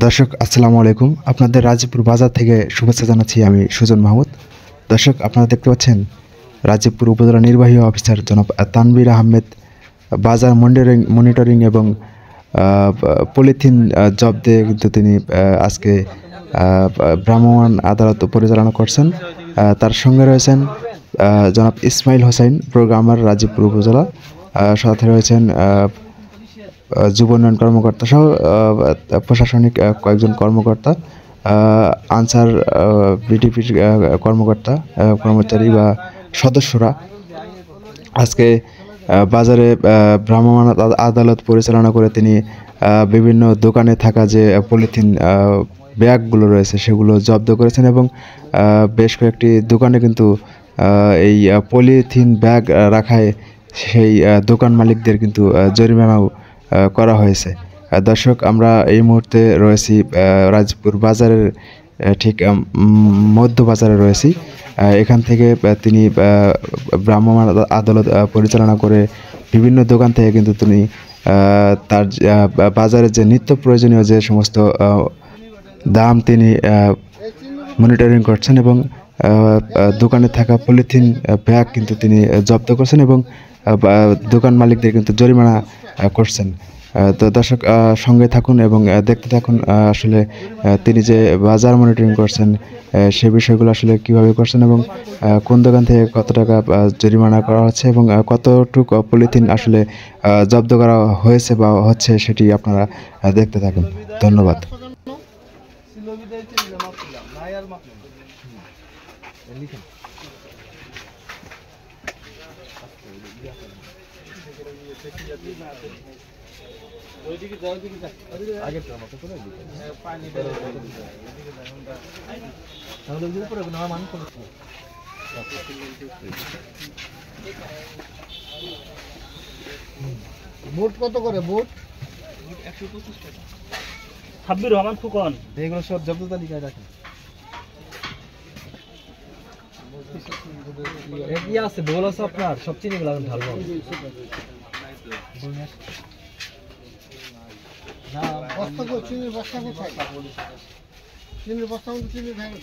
দর্শক আসসালামু আলাইকুম। আপনাদের রাজীবপুর বাজার থেকে শুভেচ্ছা জানাচ্ছি আমি সুজন মাহমুদ। দর্শক আপনারা দেখতে পাচ্ছেন রাজীবপুর উপজেলা নির্বাহী অফিসার জনাব তানভীর আহমেদ বাজার মনিটরিং এবং পলিথিন জব্দে কিন্তু তিনি আজকে ভ্রাম্যমাণ আদালত পরিচালনা করছেন। তার সঙ্গে রয়েছেন জনাব ইসমাইল হোসেন প্রোগ্রামার রাজীবপুর উপজেলা, সাথে রয়েছেন যুব উন্নয়ন কর্মকর্তা সহ প্রশাসনিক কয়েকজন কর্মকর্তা, আনসার বিডিপির কর্মচারী বা সদস্যরা আজকে বাজারে ভ্রাম্যমাণ আদালত পরিচালনা করে তিনি বিভিন্ন দোকানে থাকা যে পলিথিন ব্যাগগুলো রয়েছে সেগুলো জব্দ করেছেন এবং বেশ কয়েকটি দোকানে কিন্তু এই পলিথিন ব্যাগ রাখায় সেই দোকান মালিকদের কিন্তু জরিমানাও করা হয়েছে। দর্শক আমরা এই মুহূর্তে রয়েছি রাজীবপুর বাজারের ঠিক মধ্য বাজারে রয়েছি। এখান থেকে তিনি ভ্রাম্যমাণ আদালত পরিচালনা করে বিভিন্ন দোকান থেকে কিন্তু তিনি তার বাজারের যে নিত্য প্রয়োজনীয় যে সমস্ত দাম তিনি মনিটরিং করছেন এবং দোকানে থাকা পলিথিন ব্যাগ কিন্তু তিনি জব্দ করছেন এবং দোকান মালিকদের কিন্তু জরিমানা করছেন। তো দর্শক সঙ্গে থাকুন এবং দেখতে থাকুন আসলে তিনি যে বাজার মনিটরিং করছেন সে বিষয়গুলো আসলে কিভাবে করছেন এবং কোন দোকান থেকে কত টাকা জরিমানা করা হচ্ছে এবং কতটুকু পলিথিন আসলে জব্দ করা হয়েছে বা হচ্ছে সেটি আপনারা দেখতে থাকুন। ধন্যবাদ। বুট কত করে? বুট 125 টাকা। সাব্বির রহমান ফুকন এগুলো সব জব্দ তালিকায় রাখেন। কি আছে বল আছে আপনার? সব চিনি গুলো ঢালবো না। বস্তা কো চিনির বস্তা কোথায়? চিনির বস্তা মধ্যে চিনি থাকে।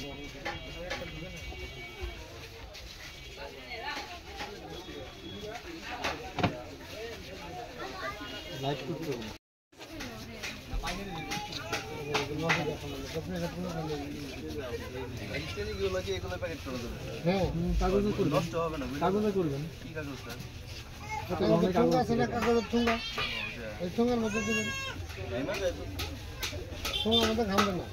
লাইট করতে হবে। কাগজে করবেন। কি কাগজটা? কাগজের ঠোঙ্গা, এই ঠোঙ্গার মধ্যে দিবেন। ঠোঙ্গার মধ্যে ঘামবে না।